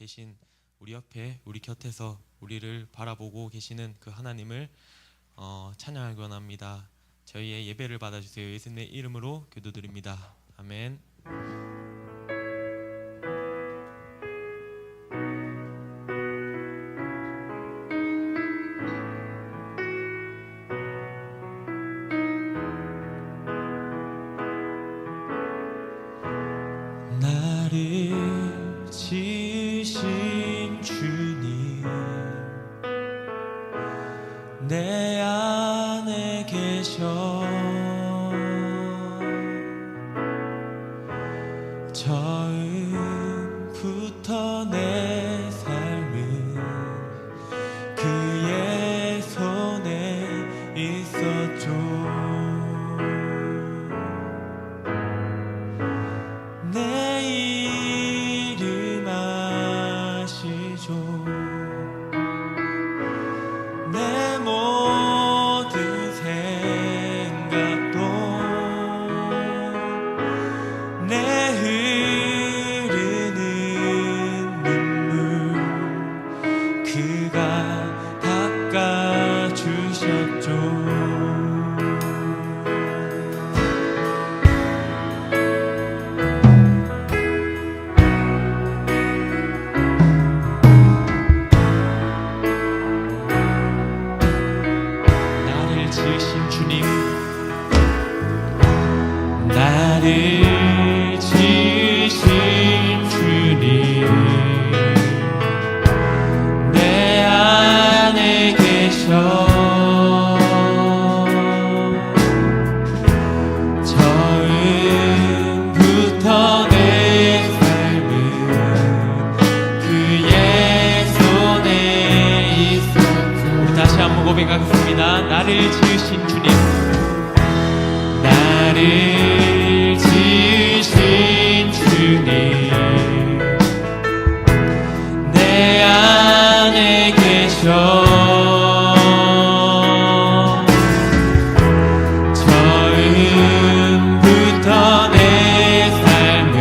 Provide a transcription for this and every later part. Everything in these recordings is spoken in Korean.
계신 우리 옆에 우리 곁에서 우리를 바라보고 계시는 그 하나님을 찬양하기 원합니다. 저희의 예배를 받아주세요. 예수님의 이름으로 기도드립니다. 아멘. 나를 지으신 주님, 내 안에 계셔 처음부터 내 삶은 그의 손에 있었죠. 내 이름 아시죠. 내 모든 생각도 내 흐르는 눈물 그가 닦아주셨죠. 나를 지으신 주님, 내 안에 계셔 처음부터 내 삶은 그의 손에 있었죠. 우리 다시 한번 고백하겠습니다. 나를 지으신 주님, 나를 지으신 주님, 내 안에 계셔 처음부터 내 삶은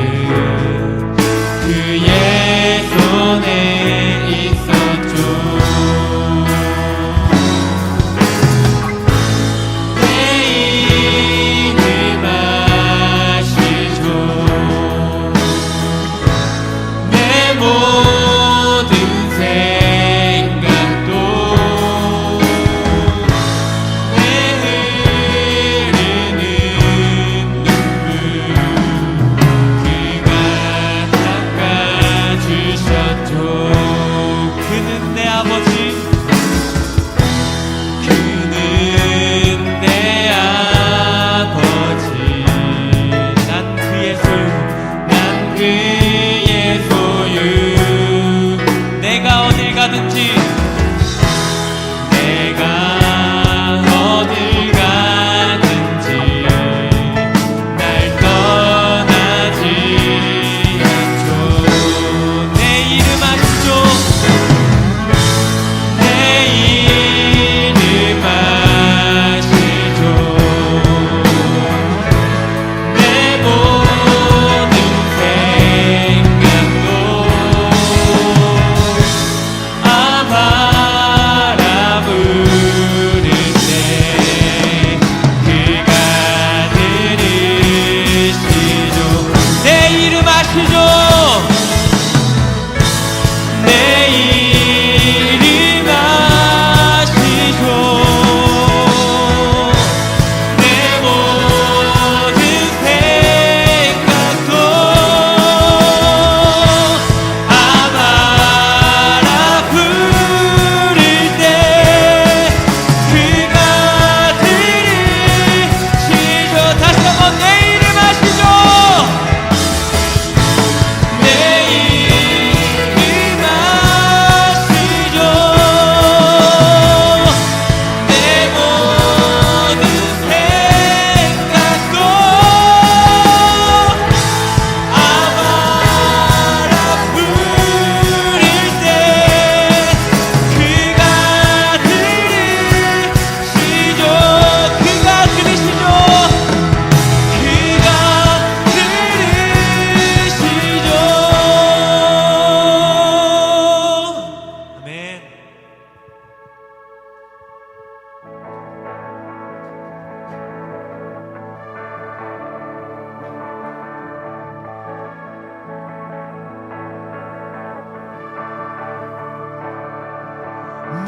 그의 손에 있었죠. 내 이름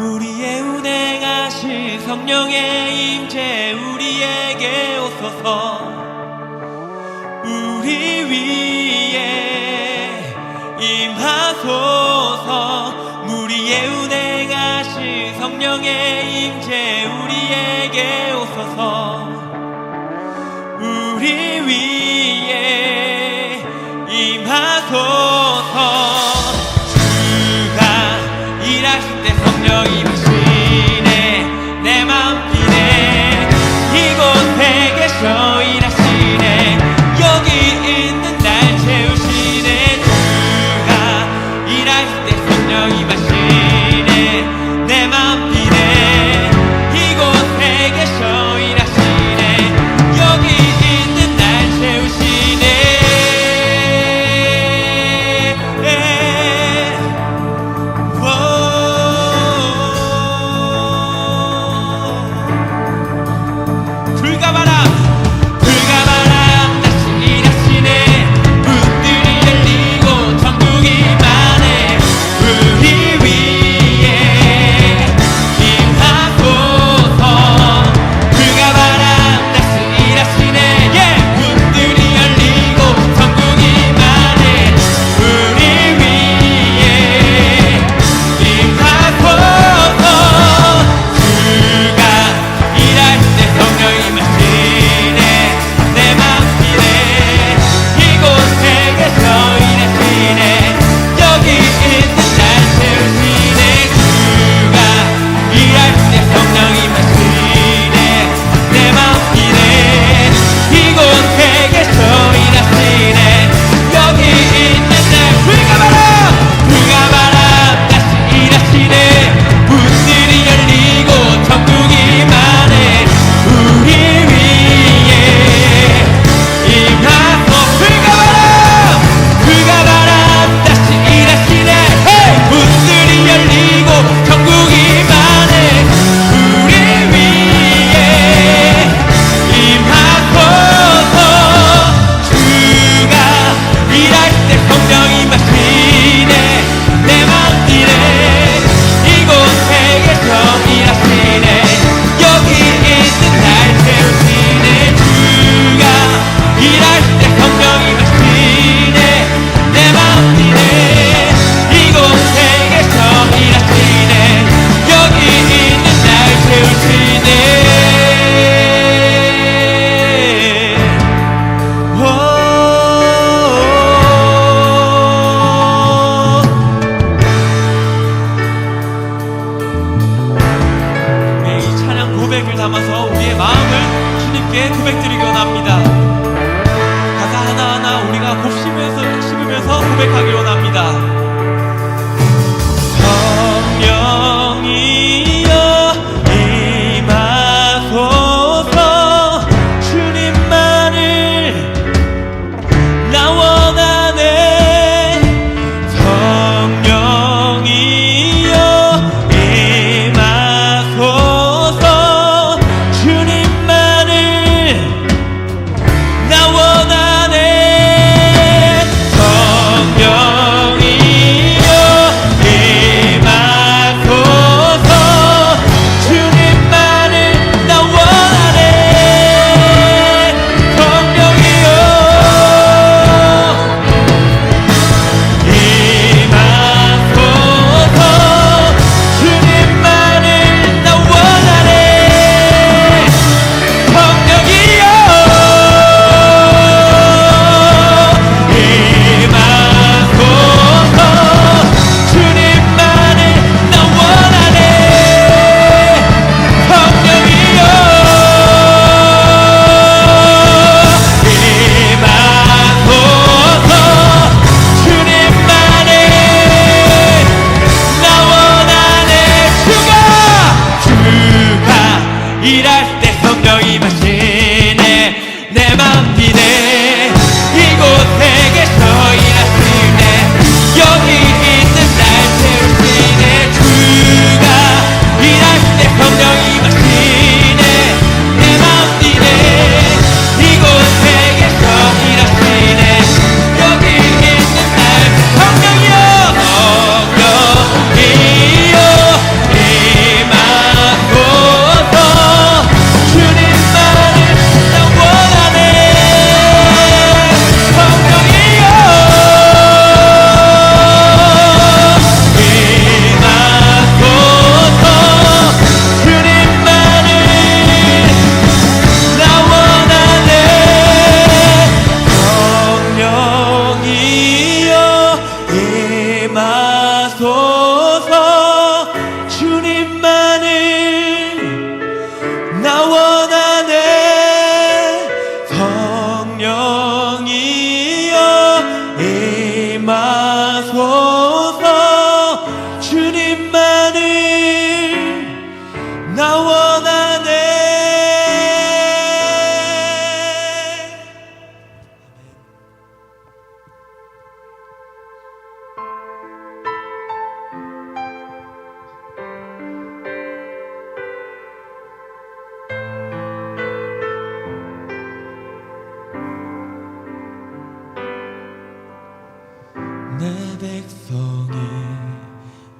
우리의 운행하신 성령의 임재 우리에게 오소서. 우리 위에 임하소서. 우리의 운행하신 성령의 임재 우리에게 오소서. 우리 위에 임하소서. 주가 일하실 때 성령이 하시네. 내 맘 비네. 이곳에 계셔 일하시네. 여기 있는 날 채우시네. 주가 일하실 때 성령이 하시네. 내 맘 비네. 이곳에 계셔 일하시네. 여기 있는 날 채우시네. 불가바람 다시 일하시네. 문들이 열리고 천국이 임하네. 우리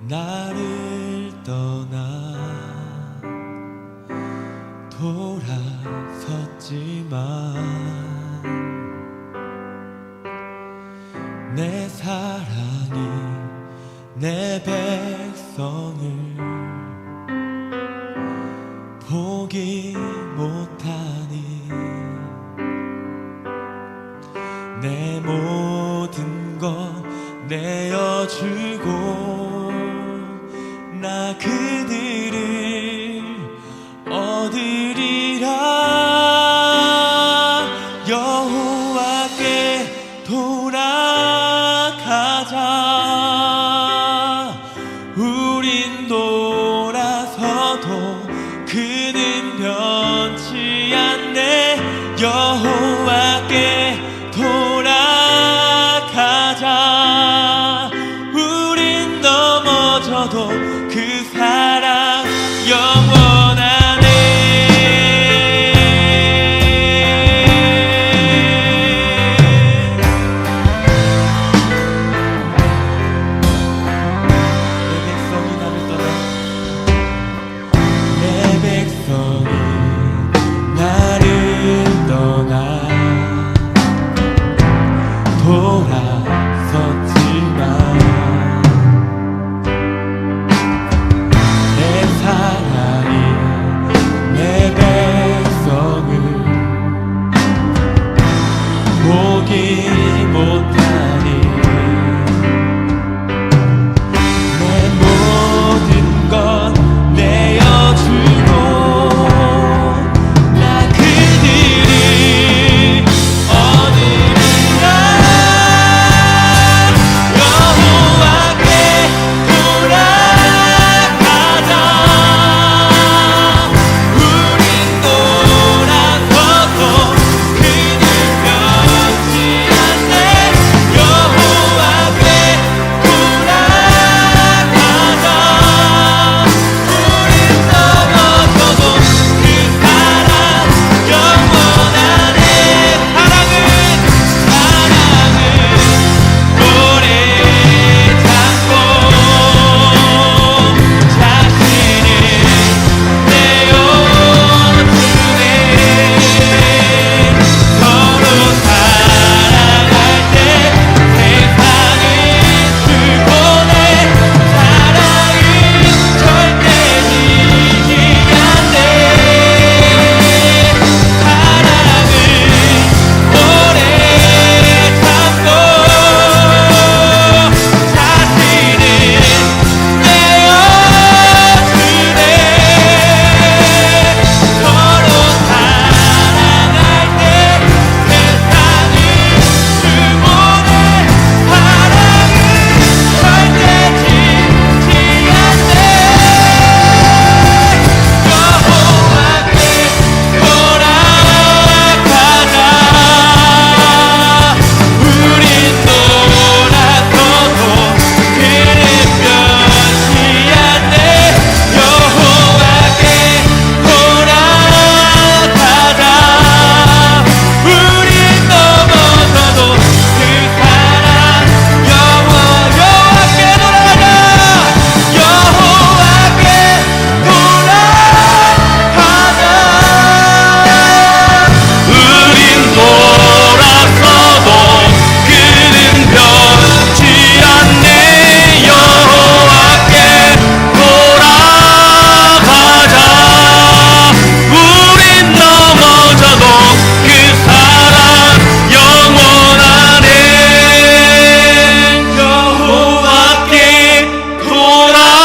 나를 떠나 돌아섰지만 내 사랑이 내 백성을 포기 못하니 내 모든 것 내어주고 나 그들을 얻으리라. 여호와께 돌아가자. 우린 돌아서도 그는 변치 않네. 여호와께 돌아가자. 우린 넘어져도 그 사랑 영원하네. 내 백성이 나를 떠나 내 백성이 나를 떠나 돌아섰지만 내 사랑이 내 백성을 보기 못하니 내 모든 것 내어주고 나 그들을 얻으리라. 여호와께 돌아가자. 우린 돌아서도 그는 변치 않네. 여호와께 돌아가자. 우린 넘어져도 그 사랑 영원하네. 사랑은 오래 참고 자신을 내어주네. 서로 사랑할 때 세상을 주고내. 사랑은 절대 지지 않네. 사랑은 오래 참고 자신을 내어주네. 서로 사랑할 때 세상을 주고내. 사랑은 절대 지지 않네. 여호와께 돌아가자. 우린 돌아서도 그는 변치 않네. 여호와께 돌아가자. 우린 넘어져도 그 사랑 여호와께 돌아가자. 여호와께 돌아가자. 우린 돌아서도 그는 변치 않네. 여호와께 돌아가자. 우린 넘어져도 그 사랑 영원하네. 여호와께 돌아가자.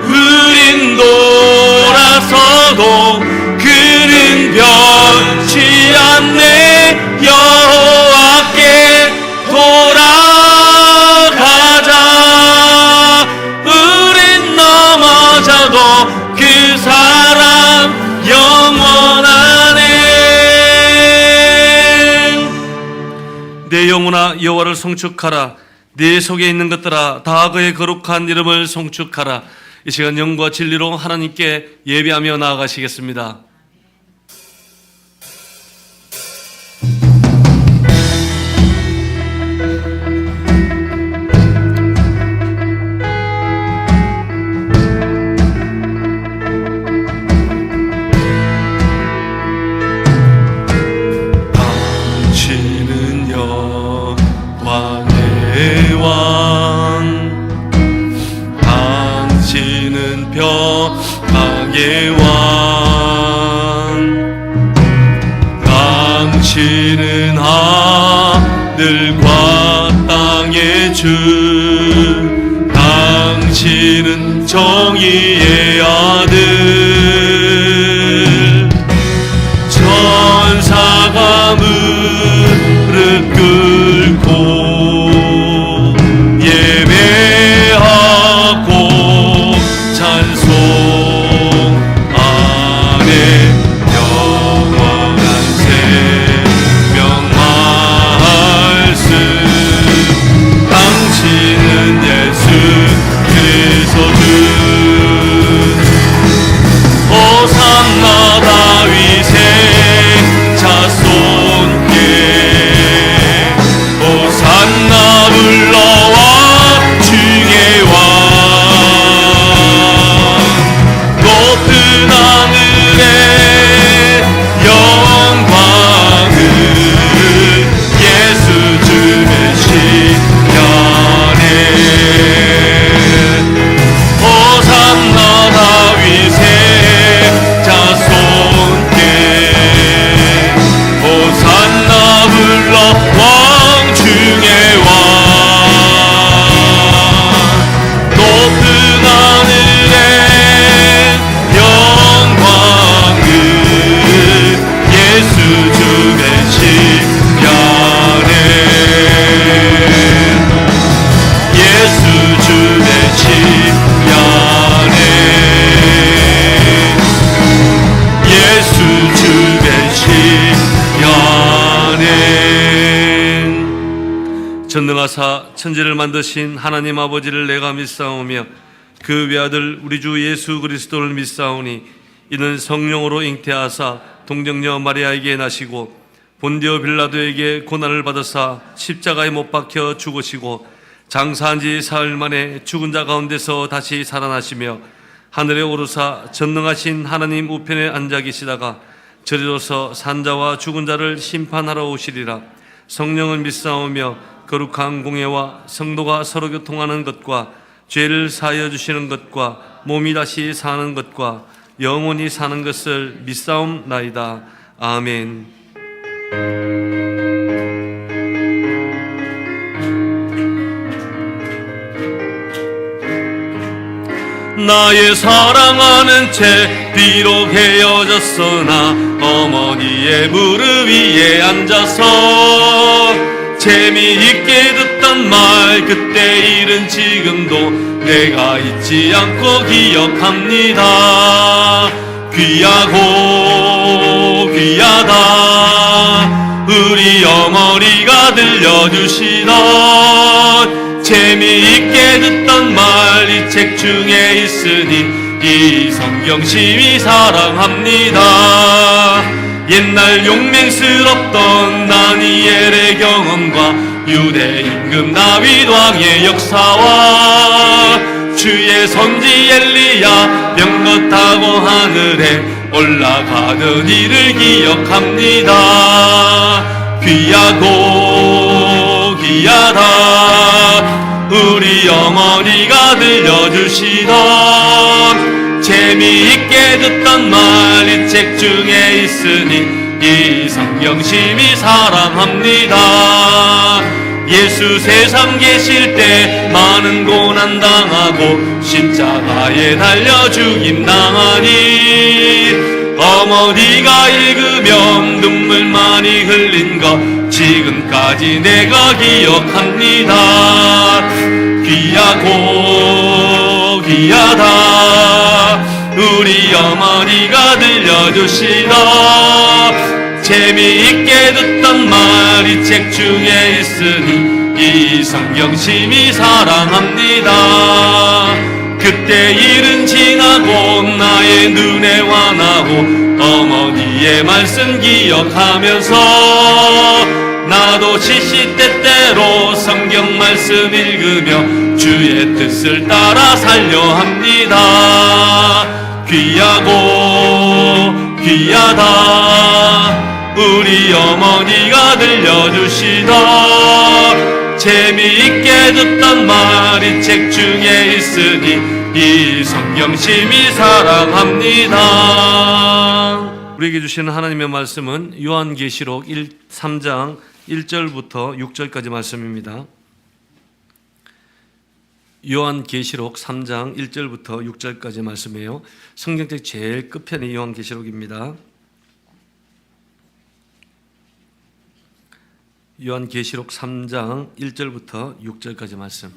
우린 돌아서도 그는 변치 않네. 여호와께 돌아가자. 우린 넘어져도 그 사랑 영원하네. 내 영혼아 여호와를 송축하라. 내 속에 있는 것들아 다 그의 거룩한 이름을 송축하라. 이 시간 영과 진리로 하나님께 예배하며 나아가시겠습니다. 평강의 주 당신은 정의의 아들 천사가 무릎 꿇고 예배하고 찬송하네 영원한 생명 말씀 당신은 예수 그리스도 주 호산나 다윗의 자손께 호산나 불러와 주의 왕 높은 하늘의 영광은 예수 주 메시아네 호산나 다윗의 자손께 호산나 불러 왕 중의 왕 높은 하늘의 영광은 예수 주 메시아네 예수 주 메시아네 예수 주 메시아네 전능하사 천지를 만드신 하나님 아버지를 내가 믿사오며 그 외아들 우리 주 예수 그리스도를 믿사오니 이는 성령으로 잉태하사 동정녀 마리아에게 나시고 본디오 빌라도에게 고난을 받으사 십자가에 못 박혀 죽으시고 장사한 지 사흘 만에 죽은 자 가운데서 다시 살아나시며 하늘에 오르사 전능하신 하나님 우편에 앉아 계시다가 저리로서 산자와 죽은 자를 심판하러 오시리라. 성령은 믿사오며 거룩한 공예와 성도가 서로 교통하는 것과 죄를 사하여 주시는 것과 몸이 다시 사는 것과 영원히 사는 것을 믿사옵나이다. 아멘. 나의 사랑하는 채 비록 헤어졌으나 어머니의 무릎 위에 앉아서 재미있게 듣던 말 그때 일은 지금도 내가 잊지 않고 기억합니다. 귀하고 귀하다 우리 어머니가 들려주시던 재미있게 듣던 말 이 책 중에 있으니 이 성경 심히 사랑합니다. 옛날 용맹스럽던 다니엘의 경험과 유대 임금 다윗 왕의 역사와 주의 선지 엘리야 병거 타고 하늘에 올라가는 일을 기억합니다. 귀하고 귀하다 우리 어머니가 들려주시던 재미있게 듣던 말 이 책 중에 있으니 이 성경 심히 사랑합니다. 예수 세상 계실 때 많은 고난 당하고 십자가에 달려 죽임 당하니 어머니가 읽으면 눈물 많이 흘린 것 지금까지 내가 기억합니다. 귀하고 귀하다 우리 어머니가 들려주시던 재미있게 듣던 말 이 책 중에 있으니 이 성경 심히 사랑합니다. 그때 일은 지나고 나의 눈에 환하고 어머니의 말씀 기억하면서 나도 시시때때로 성경 말씀 읽으며 주의 뜻을 따라 살려 합니다. 귀하고 귀하다 우리 어머니가 들려주시던 재미있게 듣던 말 이 책 중에 있으니 이 성경 심히 사랑합니다. 우리에게 주시는 하나님의 말씀은 요한계시록 3장 1절부터 6절까지 말씀입니다. 요한계시록 3장 1절부터 6절까지 말씀이에요. 성경책 제일 끝편이 요한계시록입니다. 요한계시록 3장 1절부터 6절까지 말씀.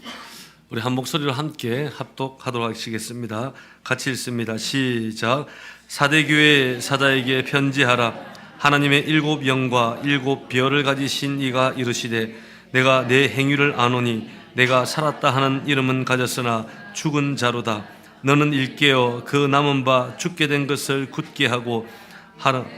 우리 한 목소리로 함께 합독하도록 하시겠습니다. 같이 읽습니다. 시작. 사대 교회 사자에게 편지하라. 하나님의 일곱 영과 일곱 별을 가지신 이가 이르시되 내가 내 행위를 아노니 내가 살았다 하는 이름은 가졌으나 죽은 자로다. 너는 일깨어 그 남은 바 죽게 된 것을 굳게 하고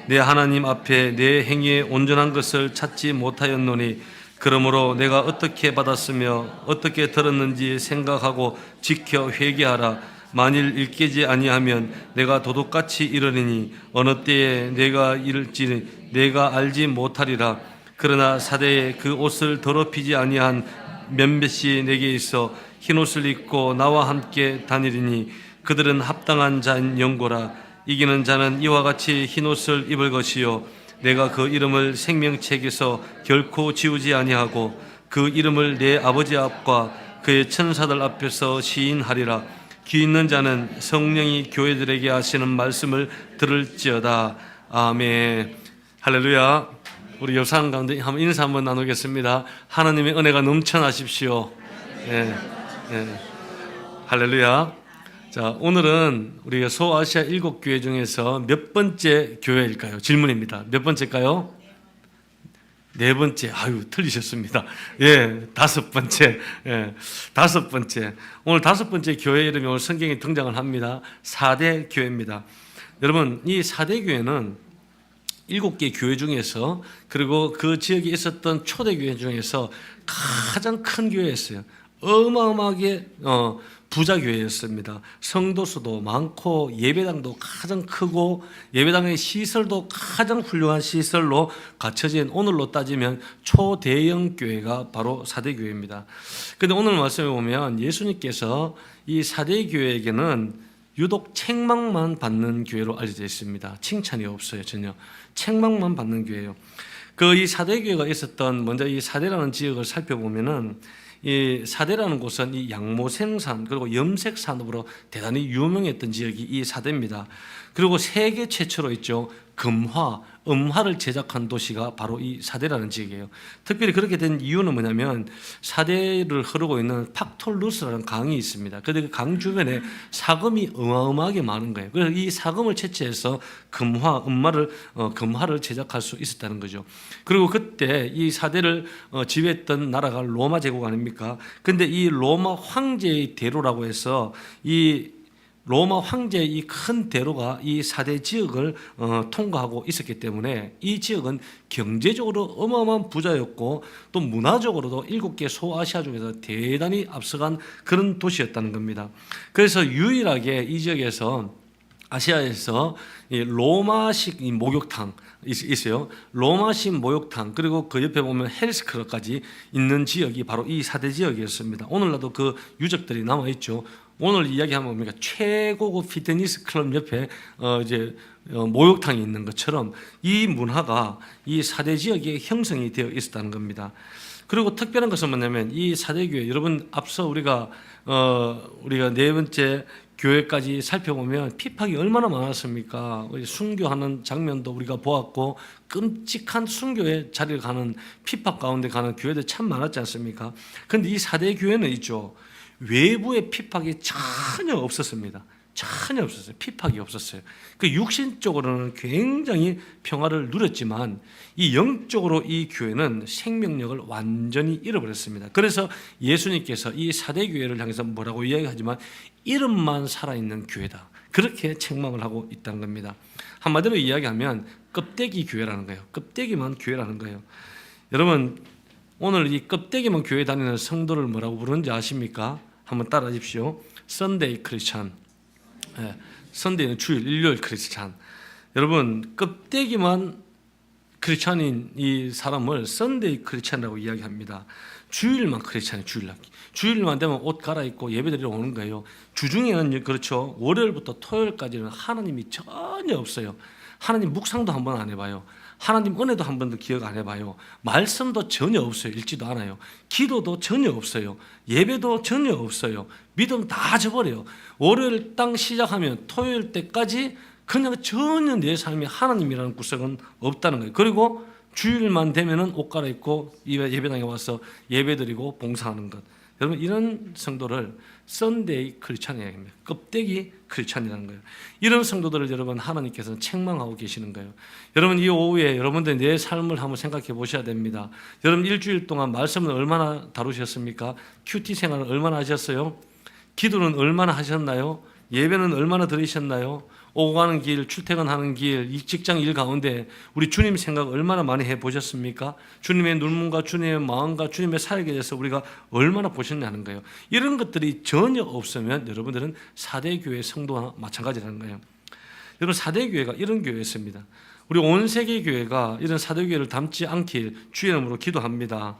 내 하나님 앞에 내 행위에 온전한 것을 찾지 못하였노니 그러므로 내가 어떻게 받았으며 어떻게 들었는지 생각하고 지켜 회개하라. 만일 일깨지 아니하면 내가 도둑같이 이르리니 어느 때에 내가 이를지 내가 알지 못하리라. 그러나 사대에 그 옷을 더럽히지 아니한 몇몇이 내게 있어 흰옷을 입고 나와 함께 다니리니 그들은 합당한 자인 영고라. 이기는 자는 이와 같이 흰옷을 입을 것이요 내가 그 이름을 생명책에서 결코 지우지 아니하고 그 이름을 내 아버지 앞과 그의 천사들 앞에서 시인하리라. 귀 있는 자는 성령이 교회들에게 하시는 말씀을 들을지어다. 아멘. 할렐루야. 우리 옆사람 가운데 한번 인사 한번 나누겠습니다. 하나님의 은혜가 넘쳐나십시오. 예, 예. 할렐루야. 자, 오늘은 우리가 소아시아 7교회 중에서 몇 번째 교회일까요? 질문입니다. 몇 번째일까요? 네 번째. 아유, 틀리셨습니다. 예, 5번째. 예, 5번째. 오늘 5번째 교회 이름이 오늘 성경에 등장을 합니다. 4대 교회입니다. 여러분, 이 4대 교회는 7개 교회 중에서 그리고 그 지역에 있었던 초대 교회 중에서 가장 큰 교회였어요. 어마어마하게 부자 교회였습니다. 성도 수도 많고 예배당도 가장 크고 예배당의 시설도 가장 훌륭한 시설로 갖춰진 오늘로 따지면 초대형 교회가 바로 4대 교회입니다. 그런데 오늘 말씀에 보면 예수님께서 이 4대 교회에게는 유독 책망만 받는 교회로 알려져 있습니다. 칭찬이 없어요. 전혀. 책망만 받는 교회예요. 그 이 4대 교회가 있었던 먼저 이 4대라는 지역을 살펴보면은 이 사대라는 곳은 이 양모 생산 그리고 염색 산업으로 대단히 유명했던 지역이 이 사대입니다. 그리고 세계 최초로 있죠. 금화, 음화를 제작한 도시가 바로 이 사대라는 지역이에요. 특별히 그렇게 된 이유는 뭐냐면 사대를 흐르고 있는 팍톨루스라는 강이 있습니다. 그런데 그 강 주변에 사금이 어마어마하게 많은 거예요. 그래서 이 사금을 채취해서 금화를 제작할 수 있었다는 거죠. 그리고 그때 이 사대를 지배했던 나라가 로마 제국 아닙니까? 근데 이 로마 황제의 대로라고 해서 이 로마 황제의 이 큰 대로가 이 4대 지역을 통과하고 있었기 때문에 이 지역은 경제적으로 어마어마한 부자였고 또 문화적으로도 7개 소아시아 중에서 대단히 앞서간 그런 도시였다는 겁니다. 그래서 유일하게 이 지역에서 아시아에서 이 로마식 이 목욕탕 있어요. 로마식 목욕탕 그리고 그 옆에 보면 헬스클럽까지 있는 지역이 바로 이 4대 지역이었습니다. 오늘날도 그 유적들이 남아 있죠. 오늘 이야기하면 뭡니까? 최고급 피트니스 클럽 옆에 목욕탕이 있는 것처럼 이 문화가 이 4대 지역에 형성이 되어 있었다는 겁니다. 그리고 특별한 것은 뭐냐면 이 4대 교회 여러분 앞서 우리가 네 번째 교회까지 살펴보면 핍박이 얼마나 많았습니까? 순교하는 장면도 우리가 보았고 끔찍한 순교의 자리를 가는 핍박 가운데 가는 교회들 참 많았지 않습니까? 그런데 이 4대 교회는 있죠. 외부의 핍박이 전혀 없었습니다. 전혀 없었어요. 핍박이 없었어요. 그 육신적으로는 굉장히 평화를 누렸지만 이 영적으로 이 교회는 생명력을 완전히 잃어버렸습니다. 그래서 예수님께서 이 4대 교회를 향해서 뭐라고 이야기하지만 이름만 살아있는 교회다. 그렇게 책망을 하고 있다는 겁니다. 한마디로 이야기하면 껍데기 교회라는 거예요. 껍데기만 교회라는 거예요. 여러분 오늘 이 껍데기만 교회 다니는 성도를 뭐라고 부르는지 아십니까? 한번 따라하십시오. Sunday Christian. 선데이는 주일, 일요일 크리스찬. 여러분 껍데기만 크리스찬인 이 사람을 선데이 크리스찬이라고 이야기합니다. 주일만 크리스찬이 주일만 되면 옷 갈아입고 예배드리러 오는 거예요. 주중에는 그렇죠. 월요일부터 토요일까지는 하나님이 전혀 없어요. 하나님 묵상도 한번 안 해봐요. 하나님 은혜도 한 번도 기억 안 해봐요. 말씀도 전혀 없어요. 읽지도 않아요. 기도도 전혀 없어요. 예배도 전혀 없어요. 믿음 다 저버려요. 월요일 딱 시작하면 토요일 때까지 그냥 전혀 내 삶에 하나님이라는 구석은 없다는 거예요. 그리고 주일만 되면은 옷 갈아입고 예배당에 와서 예배드리고 봉사하는 것. 여러분 이런 성도를 썬데이 크리스찬이라고 합니다. 껍데기 크리스찬이라는 거예요. 이런 성도들을 여러분 하나님께서는 책망하고 계시는 거예요. 여러분 이 오후에 여러분들 내 삶을 한번 생각해 보셔야 됩니다. 여러분 일주일 동안 말씀을 얼마나 다루셨습니까? 큐티 생활을 얼마나 하셨어요? 기도는 얼마나 하셨나요? 예배는 얼마나 드리셨나요? 오고 가는 길, 출퇴근하는 길, 이 직장 일 가운데 우리 주님 생각 얼마나 많이 해보셨습니까? 주님의 눈물과 주님의 마음과 주님의 사역에 대해서 우리가 얼마나 보셨냐는 거예요. 이런 것들이 전혀 없으면 여러분들은 4대 교회 성도와 마찬가지라는 거예요. 여러분 4대 교회가 이런 교회였습니다. 우리 온 세계 교회가 이런 4대 교회를 닮지 않길 주의 이름으로 기도합니다.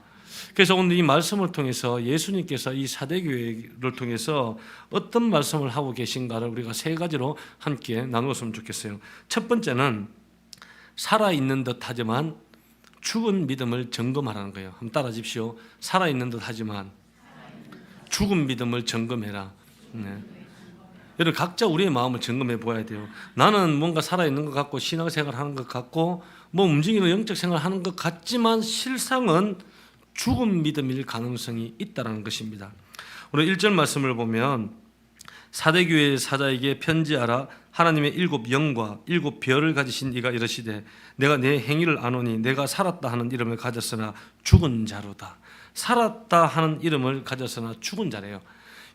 그래서 오늘 이 말씀을 통해서 예수님께서 이 4대 교회를 통해서 어떤 말씀을 하고 계신가를 우리가 세 가지로 함께 나누었으면 좋겠어요. 첫 번째는 살아있는 듯 하지만 죽은 믿음을 점검하라는 거예요. 한번 따라 하십시오. 살아있는 듯 하지만 죽은 믿음을 점검해라. 네. 여러분 각자 우리의 마음을 점검해 보아야 돼요. 나는 뭔가 살아있는 것 같고 신앙생활 하는 것 같고 뭐 움직이는 영적 생활 하는 것 같지만 실상은 죽은 믿음일 가능성이 있다는 것입니다. 오늘 1절 말씀을 보면 4대 교회의 사자에게 편지하라. 하나님의 7 영과 7 별을 가지신 이가 이르시되 내가 내 행위를 아노니 내가 살았다 하는 이름을 가졌으나 죽은 자로다. 살았다 하는 이름을 가졌으나 죽은 자래요.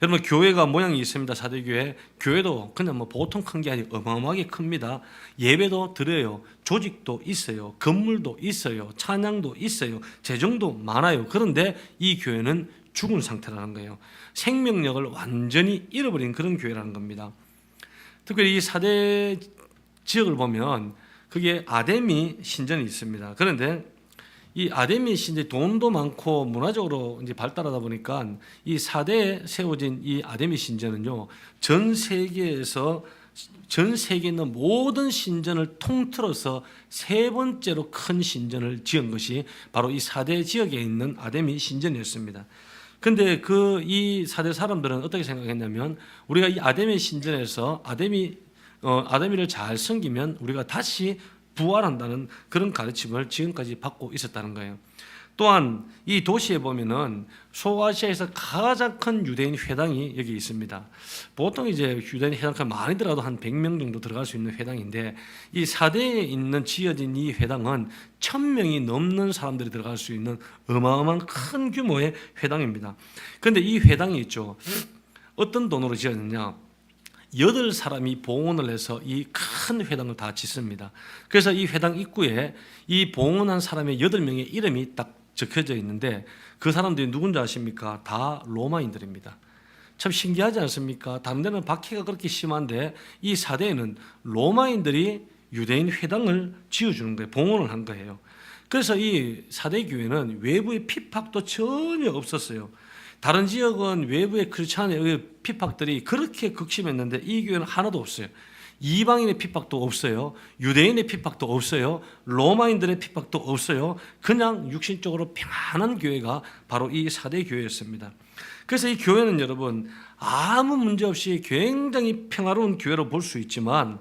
여러분 교회가 모양이 있습니다. 4대 교회. 교회도 그냥 뭐 보통 큰 게 아니고 어마어마하게 큽니다. 예배도 드려요. 조직도 있어요. 건물도 있어요. 찬양도 있어요. 재정도 많아요. 그런데 이 교회는 죽은 상태라는 거예요. 생명력을 완전히 잃어버린 그런 교회라는 겁니다. 특별히 이 4대 지역을 보면 그게 아데미 신전이 있습니다. 그런데 이 아데미 신전 돈도 많고 문화적으로 이제 발달하다 보니까 이 4대에 세워진 이 아데미 신전은요 전 세계에 있는 모든 신전을 통틀어서 세 번째로 큰 신전을 지은 것이 바로 이 4대 지역에 있는 아데미 신전이었습니다. 근데 이 4대 사람들은 어떻게 생각했냐면 우리가 이 아데미 신전에서 아데미를 잘 섬기면 우리가 다시 부활한다는 그런 가르침을 지금까지 받고 있었다는 거예요. 또한 이 도시에 보면은 소아시아에서 가장 큰 유대인 회당이 여기 있습니다. 보통 이제 유대인 회당 많이 들어가도 한 100명 정도 들어갈 수 있는 회당인데 이 4대에 지어진 이 회당은 1000명이 넘는 사람들이 들어갈 수 있는 어마어마한 큰 규모의 회당입니다. 그런데 이 회당이 있죠. 어떤 돈으로 지었느냐? 8사람이 봉헌을 해서 이 큰 회당을 다 짓습니다. 그래서 이 회당 입구에 이 봉헌한 사람의 8명의 이름이 딱 적혀져 있는데 그 사람들이 누군지 아십니까? 다 로마인들입니다. 참 신기하지 않습니까? 다른 데는 박해가 그렇게 심한데 이 4대에는 로마인들이 유대인 회당을 지어주는 거예요. 봉헌을 한 거예요. 그래서 이 4대 교회는 외부의 핍박도 전혀 없었어요. 다른 지역은 외부의 크리스찬의 핍박들이 그렇게 극심했는데 이 교회는 하나도 없어요. 이방인의 핍박도 없어요. 유대인의 핍박도 없어요. 로마인들의 핍박도 없어요. 그냥 육신적으로 평안한 교회가 바로 이 4대 교회였습니다. 그래서 이 교회는 여러분 아무 문제 없이 굉장히 평화로운 교회로 볼 수 있지만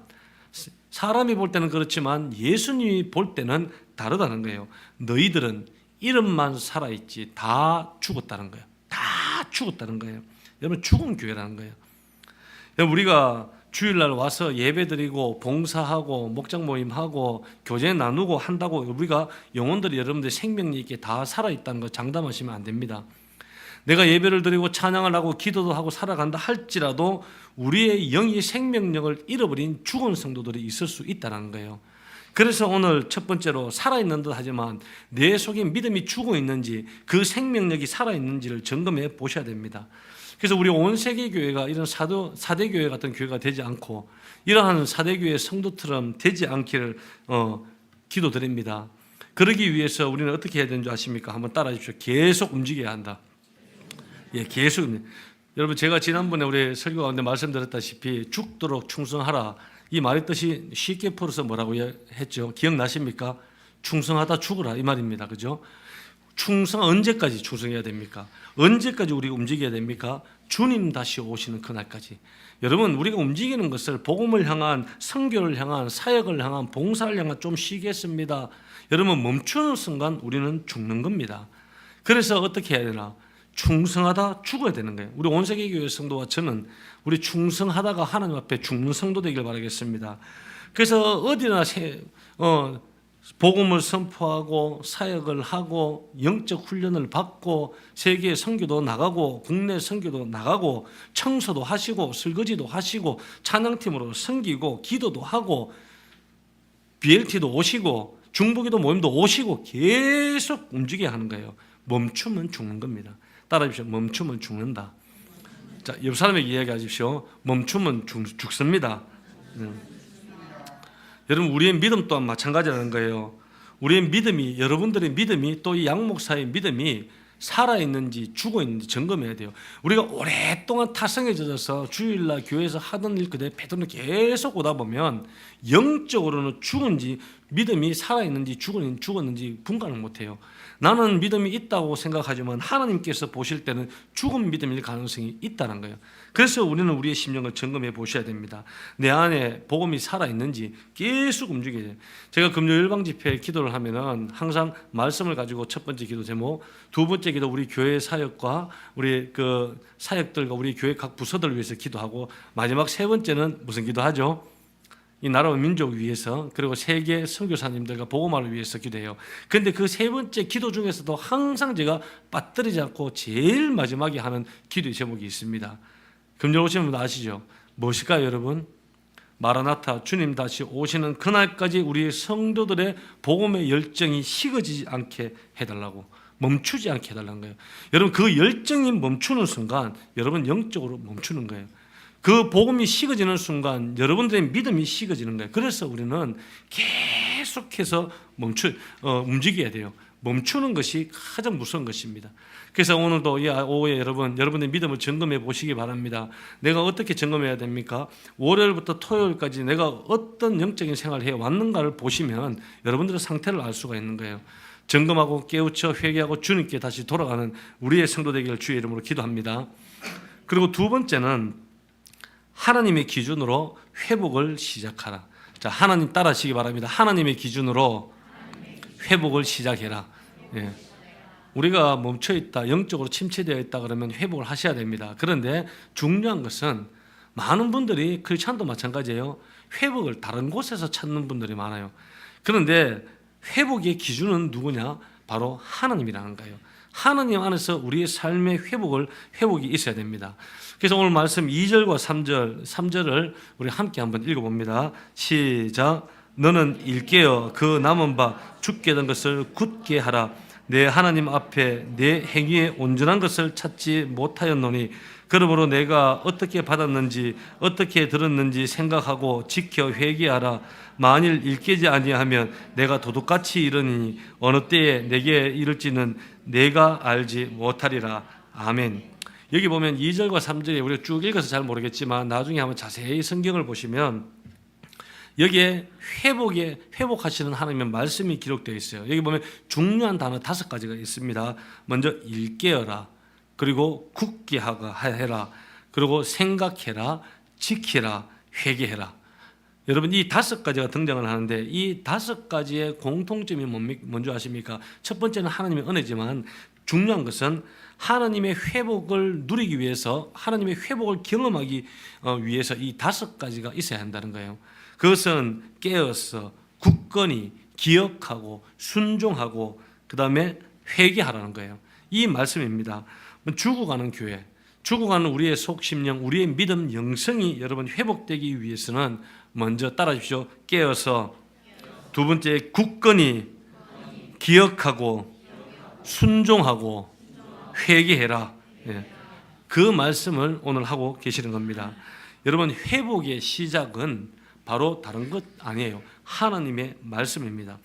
사람이 볼 때는 그렇지만 예수님이 볼 때는 다르다는 거예요. 너희들은 이름만 살아있지 다 죽었다는 거예요. 다 죽었다는 거예요. 여러분 죽은 교회라는 거예요. 여러분 우리가 주일날 와서 예배드리고 봉사하고 목장 모임하고 교제 나누고 한다고 우리가 영혼들이 여러분들 생명력 있게 다 살아있다는 거 장담하시면 안 됩니다. 내가 예배를 드리고 찬양을 하고 기도도 하고 살아간다 할지라도 우리의 영이 생명력을 잃어버린 죽은 성도들이 있을 수 있다는 거예요. 그래서 오늘 첫 번째로 살아있는 듯 하지만 내 속에 믿음이 죽어 있는지 그 생명력이 살아있는지를 점검해 보셔야 됩니다. 그래서 우리 온 세계 교회가 이런 4대 교회 같은 교회가 되지 않고 이러한 4대 교회 성도처럼 되지 않기를 기도드립니다. 그러기 위해서 우리는 어떻게 해야 되는 줄 아십니까? 한번 따라해 주십시오. 계속 움직여야 한다. 예, 계속. 여러분 제가 지난번에 우리 설교 가운데 말씀드렸다시피 죽도록 충성하라. 이 말의 뜻이 쉽게 풀어서 뭐라고 했죠? 기억나십니까? 충성하다 죽어라 이 말입니다. 그죠? 충성 언제까지 충성해야 됩니까? 언제까지 우리가 움직여야 됩니까? 주님 다시 오시는 그날까지. 여러분, 우리가 움직이는 것을 복음을 향한, 선교를 향한, 사역을 향한, 봉사를 향한 좀 쉬겠습니다. 여러분, 멈추는 순간 우리는 죽는 겁니다. 그래서 어떻게 해야 되나? 충성하다 죽어야 되는 거예요. 우리 온세계교회 성도와 저는 우리 충성하다가 하나님 앞에 죽는 성도 되길 바라겠습니다. 그래서 어디나 복음을 선포하고 사역을 하고 영적 훈련을 받고 세계 선교도 나가고 국내 선교도 나가고 청소도 하시고 설거지도 하시고 찬양팀으로 섬기고 기도도 하고 BLT도 오시고 중보기도 모임도 오시고 계속 움직여야 하는 거예요. 멈추면 죽는 겁니다. 따라하십시오. 멈추면 죽는다. 자, 옆 사람에게 이야기하십시오. 멈추면 죽습니다. 여러분, 우리의 믿음 또한 마찬가지라는 거예요. 우리의 믿음이, 여러분들의 믿음이 또 이 양목사의 믿음이 살아있는지 죽어있는지 점검해야 돼요. 우리가 오랫동안 타성해져서 주일날 교회에서 하던 일 그대로 패턴을 계속 오다 보면 영적으로는 죽은지 믿음이 살아있는지 죽었는지 분간을 못해요. 나는 믿음이 있다고 생각하지만 하나님께서 보실 때는 죽은 믿음일 가능성이 있다는 거예요. 그래서 우리는 우리의 심령을 점검해 보셔야 됩니다. 내 안에 복음이 살아있는지 계속 움직여야 돼요. 제가 금요일 일방 집회 기도를 하면은 항상 말씀을 가지고 첫 번째 기도 제목, 두 번째 기도 우리 교회 사역과 우리 그 사역들과 우리 교회 각 부서들을 위해서 기도하고 마지막 세 번째는 무슨 기도하죠? 이 나라와 민족 위해서, 그리고 세계 선교사님들과 복음화를 위해서 기도해요. 그런데 그 세 번째 기도 중에서도 항상 제가 빠뜨리지 않고 제일 마지막에 하는 기도의 제목이 있습니다. 금요일 오시는 분 아시죠? 무엇일까요, 여러분? 마라나타, 주님 다시 오시는 그날까지 우리 성도들의 복음의 열정이 식어지지 않게 해달라고, 멈추지 않게 해달라는 거예요. 여러분, 그 열정이 멈추는 순간 여러분 영적으로 멈추는 거예요. 그 복음이 식어지는 순간 여러분들의 믿음이 식어지는 거예요. 그래서 우리는 계속해서 움직여야 돼요. 멈추는 것이 가장 무서운 것입니다. 그래서 오늘도 이 오후에 여러분의 믿음을 점검해 보시기 바랍니다. 내가 어떻게 점검해야 됩니까? 월요일부터 토요일까지 내가 어떤 영적인 생활을 해왔는가를 보시면 여러분들의 상태를 알 수가 있는 거예요. 점검하고 깨우쳐 회개하고 주님께 다시 돌아가는 우리의 성도 되기를 주의 이름으로 기도합니다. 그리고 두 번째는 하나님의 기준으로 회복을 시작하라. 자, 하나님 따라하시기 바랍니다. 하나님의 기준으로 회복을 시작해라. 예. 우리가 멈춰있다, 영적으로 침체되어 있다 그러면 회복을 하셔야 됩니다. 그런데 중요한 것은 많은 분들이 크리스찬도 마찬가지예요. 회복을 다른 곳에서 찾는 분들이 많아요. 그런데 회복의 기준은 누구냐? 바로 하나님이라는 거예요. 하나님 안에서 우리의 삶의 회복이 있어야 됩니다. 그래서 오늘 말씀 2절과 3절을 우리 함께 한번 읽어봅니다. 시작. 너는 일깨어 그 남은 바 죽게 된 것을 굳게 하라. 내 하나님 앞에 내 행위의 온전한 것을 찾지 못하였노니 그러므로 내가 어떻게 받았는지 어떻게 들었는지 생각하고 지켜 회개하라. 만일 일깨지 아니하면 내가 도둑같이 이르니 어느 때에 내게 이를지는 내가 알지 못하리라. 아멘. 여기 보면 2절과 3절에 우리가 쭉 읽어서 잘 모르겠지만 나중에 한번 자세히 성경을 보시면 여기에 회복하시는 하나님의 말씀이 기록되어 있어요. 여기 보면 중요한 단어 5가지가 있습니다. 먼저 일깨어라, 그리고 굳게 해라, 그리고 생각해라, 지키라, 회개해라. 여러분, 이 5가지가 등장을 하는데 이 5가지의 공통점이 뭔지 아십니까? 첫 번째는 하나님의 은혜지만 중요한 것은 하나님의 회복을 누리기 위해서, 하나님의 회복을 경험하기 위해서 이 5가지가 있어야 한다는 거예요. 그것은 깨어서 굳건히 기억하고 순종하고 그 다음에 회개하라는 거예요. 이 말씀입니다. 죽어가는 교회, 죽어가는 우리의 속심령, 우리의 믿음 영성이 여러분 회복되기 위해서는 먼저 따라하십시오. 깨어서, 두 번째 굳건히 기억하고 순종하고 회개해라. 예. 그 말씀을 오늘 하고 계시는 겁니다. 여러분, 회복의 시작은 바로 다른 것 아니에요. 하나님의 말씀입니다.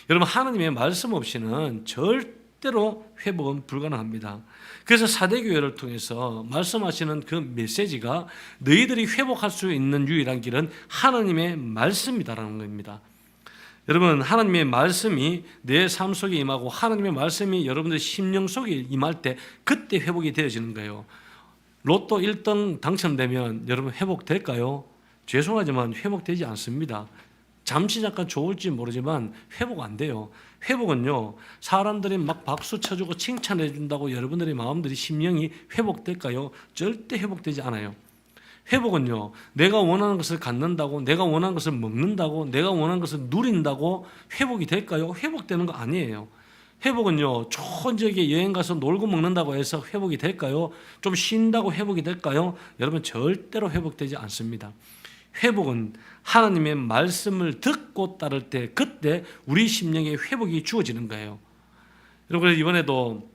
여러분, 하나님의 말씀 없이는 절대로 회복은 불가능합니다. 그래서 사대교회를 통해서 말씀하시는 그 메시지가 너희들이 회복할 수 있는 유일한 길은 하나님의 말씀이다라는 겁니다. 여러분, 하나님의 말씀이 내 삶 속에 임하고 하나님의 말씀이 여러분들의 심령 속에 임할 때 그때 회복이 되어지는 거예요. 로또 1등 당첨되면 여러분 회복될까요? 죄송하지만 회복되지 않습니다. 잠시 잠깐 좋을지 모르지만 회복 안 돼요. 회복은요, 사람들이 막 박수 쳐주고 칭찬해 준다고 여러분들의 마음들이 심령이 회복될까요? 절대 회복되지 않아요. 회복은요, 내가 원하는 것을 갖는다고, 내가 원하는 것을 먹는다고, 내가 원하는 것을 누린다고 회복이 될까요? 회복되는 거 아니에요. 회복은요, 좋은 지역에 여행 가서 놀고 먹는다고 해서 회복이 될까요? 좀 쉰다고 회복이 될까요? 여러분, 절대로 회복되지 않습니다. 회복은 하나님의 말씀을 듣고 따를 때 그때 우리 심령의 회복이 주어지는 거예요. 여러분, 이번에도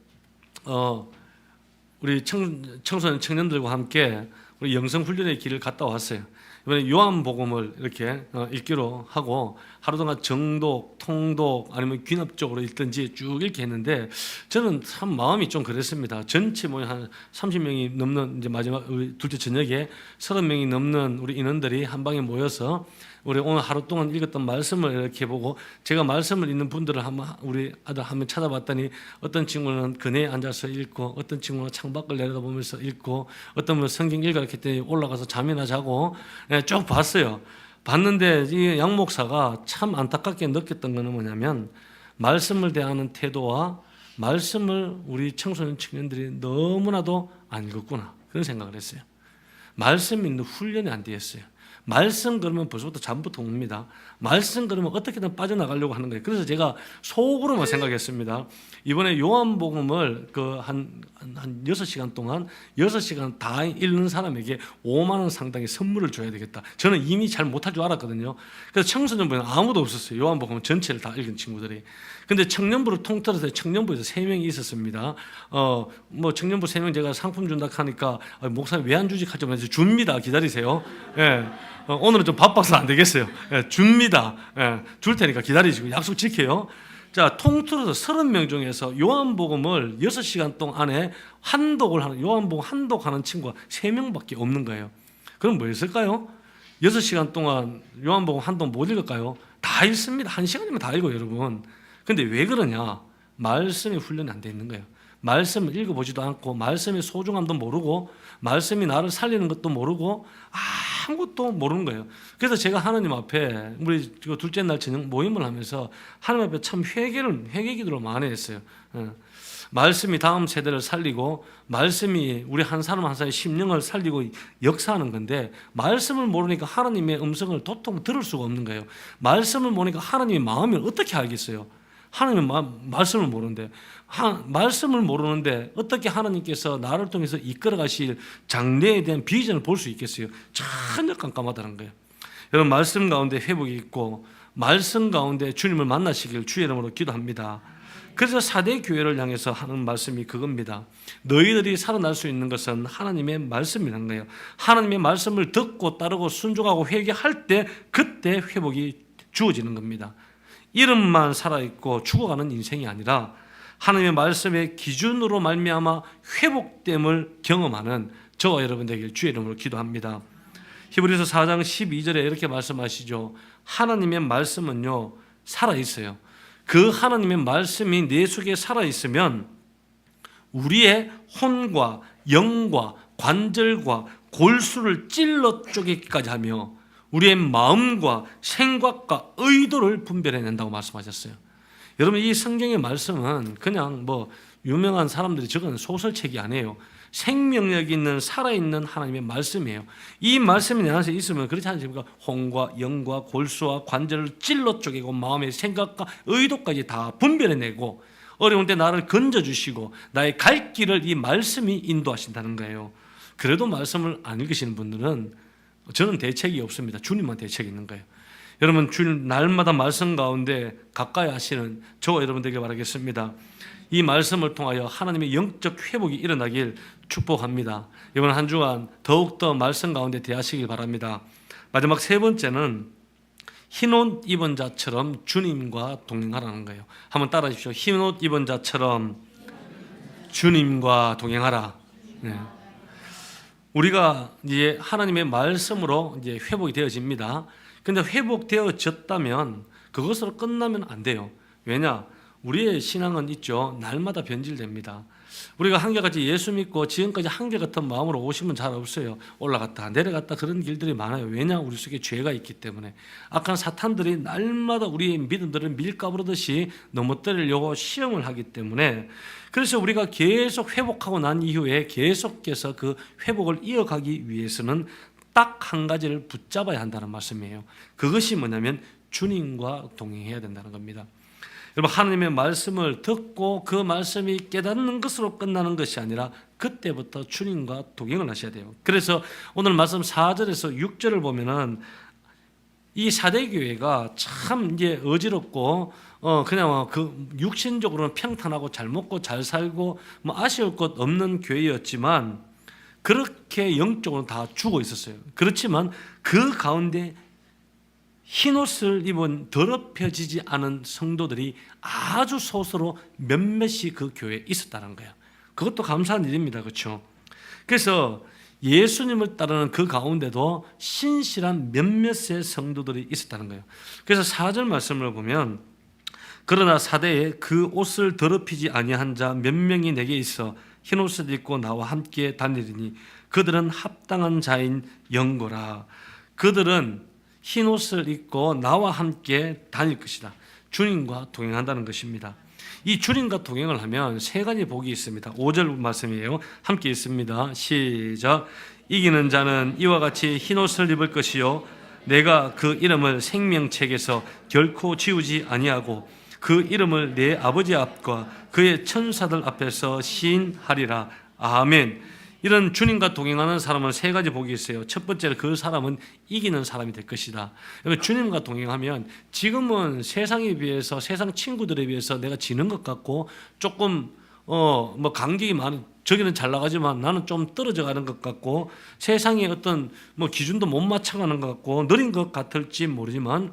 우리 청소년 청년들과 함께 우리 영성훈련의 길을 갔다 왔어요. 이번에 요한복음을 이렇게 읽기로 하고 하루 동안 정독, 통독 아니면 귀납적으로 읽든지 쭉 읽게 했는데 저는 참 마음이 좀 그랬습니다. 전체 모임 한 30명이 넘는 이제 마지막 둘째 저녁에 30명이 넘는 우리 인원들이 한 방에 모여서 우리 오늘 하루 동안 읽었던 말씀을 이렇게 보고 제가 말씀을 읽는 분들을 한번 우리 아들 한번 찾아봤더니 어떤 친구는 그네에 앉아서 읽고 어떤 친구는 창밖을 내려다보면서 읽고 어떤 분은 성경 읽으라고 했더니 올라가서 잠이나 자고 쭉 봤어요. 봤는데 이 양 목사가 참 안타깝게 느꼈던 것은 뭐냐면 말씀을 대하는 태도와 말씀을 우리 청소년 청년들이 너무나도 안 읽었구나 그런 생각을 했어요. 말씀 읽는 훈련이 안 되어 있어요. 말씀 그러면 벌써부터 잠부터 옵니다. 말씀 그러면 어떻게든 빠져나가려고 하는 거예요. 그래서 제가 속으로만 생각했습니다. 이번에 요한복음을 한 6시간 동안 6시간 다 읽는 사람에게 5만 원 상당의 선물을 줘야 되겠다. 저는 이미 잘 못할 줄 알았거든요. 그래서 청소년부에는 아무도 없었어요. 요한복음 전체를 다 읽은 친구들이. 근데 청년부를 통틀어서 청년부에서 3명이 있었습니다. 뭐 청년부 3명 제가 상품 준다 하니까 목사님 왜 안 주지? 하지 마세요. 줍니다. 기다리세요. 예. 오늘은 좀 바빠서 안 되겠어요. 예, 줍니다. 예, 줄 테니까 기다리시고 약속 지켜요. 자, 통틀어서 30명 중에서 요한복음을 6시간 동안에 요한복음 한독하는 친구가 3명밖에 없는 거예요. 그럼 뭐 했을까요? 6시간 동안 요한복음 한독 못 읽을까요? 다 읽습니다. 1시간이면 다 읽어요, 여러분. 근데 왜 그러냐? 말씀이 훈련이 안 돼 있는 거예요. 말씀을 읽어보지도 않고 말씀의 소중함도 모르고 말씀이 나를 살리는 것도 모르고 아무것도 모르는 거예요. 그래서 제가 하나님 앞에 우리 둘째 날 저녁 모임을 하면서 하나님 앞에 참 회개 기도를 많이 했어요. 말씀이 다음 세대를 살리고 말씀이 우리 한 사람 한 사람의 심령을 살리고 역사하는 건데 말씀을 모르니까 하나님의 음성을 도통 들을 수가 없는 거예요. 말씀을 모르니까 하나님의 마음을 어떻게 알겠어요? 하나님의 말씀을 모르는데 말씀을 모르는데 어떻게 하나님께서 나를 통해서 이끌어 가실 장래에 대한 비전을 볼 수 있겠어요? 전혀 깜깜하다는 거예요. 여러분, 말씀 가운데 회복이 있고 말씀 가운데 주님을 만나시길 주의 이름으로 기도합니다. 그래서 4대 교회를 향해서 하는 말씀이 그겁니다. 너희들이 살아날 수 있는 것은 하나님의 말씀이라는 거예요. 하나님의 말씀을 듣고 따르고 순종하고 회개할 때 그때 회복이 주어지는 겁니다. 이름만 살아있고 죽어가는 인생이 아니라 하나님의 말씀의 기준으로 말미암아 회복됨을 경험하는 저와 여러분 되길 주의 이름으로 기도합니다. 히브리서 4장 12절에 이렇게 말씀하시죠. 하나님의 말씀은요 살아있어요. 그 하나님의 말씀이 내 속에 살아있으면 우리의 혼과 영과 관절과 골수를 찔러 쪼개기까지 하며 우리의 마음과 생각과 의도를 분별해낸다고 말씀하셨어요. 여러분, 이 성경의 말씀은 그냥 뭐 유명한 사람들이 적은 소설책이 아니에요. 생명력 있는 살아있는 하나님의 말씀이에요. 이 말씀이 내 안에 있으면 그렇지 않습니까? 혼과 영과 골수와 관절을 찔러 쪼개고 마음의 생각과 의도까지 다 분별해내고 어려운 때 나를 건져주시고 나의 갈 길을 이 말씀이 인도하신다는 거예요. 그래도 말씀을 안 읽으시는 분들은 저는 대책이 없습니다. 주님만 대책이 있는 거예요. 여러분, 주님 날마다 말씀 가운데 가까이 하시는 저와 여러분들에게 바라겠습니다. 이 말씀을 통하여 하나님의 영적 회복이 일어나길 축복합니다. 이번 한 주간 더욱더 말씀 가운데 대하시길 바랍니다. 마지막 3번째는 흰옷 입은 자처럼 주님과 동행하라는 거예요. 한번 따라 하십시오. 흰옷 입은 자처럼 주님과 동행하라. 네. 우리가 이제 하나님의 말씀으로 이제 회복이 되어집니다. 근데 회복되어졌다면 그것으로 끝나면 안 돼요. 왜냐? 우리의 신앙은 있죠. 날마다 변질됩니다. 우리가 한결같이 예수 믿고 지금까지 한결같은 마음으로 오신 분 잘 없어요. 올라갔다 내려갔다 그런 길들이 많아요. 왜냐? 우리 속에 죄가 있기 때문에. 악한 사탄들이 날마다 우리의 믿음들을 밀가부르듯이 넘어뜨리려고 시험을 하기 때문에, 그래서 우리가 계속 회복하고 난 이후에 계속해서 그 회복을 이어가기 위해서는 딱 한 가지를 붙잡아야 한다는 말씀이에요. 그것이 뭐냐면 주님과 동행해야 된다는 겁니다. 여러분, 하나님의 말씀을 듣고 그 말씀이 깨닫는 것으로 끝나는 것이 아니라 그때부터 주님과 동행을 하셔야 돼요. 그래서 오늘 말씀 4절에서 6절을 보면은 이 사대교회가 참 이제 어지럽고 그냥 그 육신적으로는 평탄하고 잘 먹고 잘 살고 뭐 아쉬울 것 없는 교회였지만 그렇게 영적으로 다 죽어 있었어요. 그렇지만 그 가운데 흰옷을 입은 더럽혀지지 않은 성도들이 아주 소수로 몇몇이 그 교회에 있었다는 거예요. 그것도 감사한 일입니다. 그렇죠? 그래서 예수님을 따르는 그 가운데도 신실한 몇몇의 성도들이 있었다는 거예요. 그래서 4절 말씀을 보면, 그러나 사대에 그 옷을 더럽히지 아니한 자 몇 명이 내게 있어 흰옷을 입고 나와 함께 다니리니 그들은 합당한 자인 영고라. 그들은 흰옷을 입고 나와 함께 다닐 것이다. 주님과 동행한다는 것입니다. 이 주님과 동행을 하면 세 가지 복이 있습니다. 5절 말씀이에요. 함께 읽습니다. 시작. 이기는 자는 이와 같이 흰옷을 입을 것이요 내가 그 이름을 생명책에서 결코 지우지 아니하고 그 이름을 내 아버지 앞과 그의 천사들 앞에서 시인하리라. 아멘. 이런 주님과 동행하는 사람은 세 가지 복이 있어요. 첫 번째는 그 사람은 이기는 사람이 될 것이다. 주님과 동행하면 지금은 세상에 비해서, 세상 친구들에 비해서 내가 지는 것 같고 조금 뭐 간격이 많은, 저기는 잘 나가지만 나는 좀 떨어져 가는 것 같고 세상의 어떤 뭐 기준도 못 맞춰가는 것 같고 느린 것 같을지 모르지만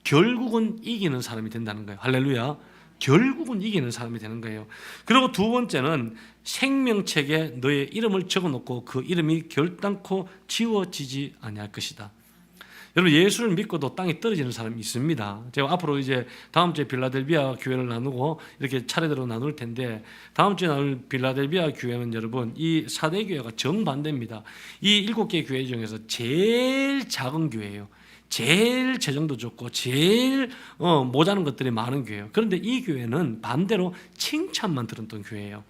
결국은 이기는 사람이 된다는 거예요. 할렐루야. 결국은 이기는 사람이 되는 거예요. 그리고 두 번째는 생명책에 너의 이름을 적어놓고 그 이름이 결단코 지워지지 아니할 것이다. 여러분, 예수를 믿고도 땅에 떨어지는 사람이 있습니다. 제가 앞으로 이제 다음 주에 빌라델비아 교회를 나누고 이렇게 차례대로 나눌 텐데, 다음 주에 나눌 빌라델비아 교회는 여러분 이 4대 교회가 정반대입니다. 이 7개 교회 중에서 제일 작은 교회예요. 제일 재정도 좋고 제일 모자란 것들이 많은 교회예요. 그런데 이 교회는 반대로 칭찬만 들었던 교회예요.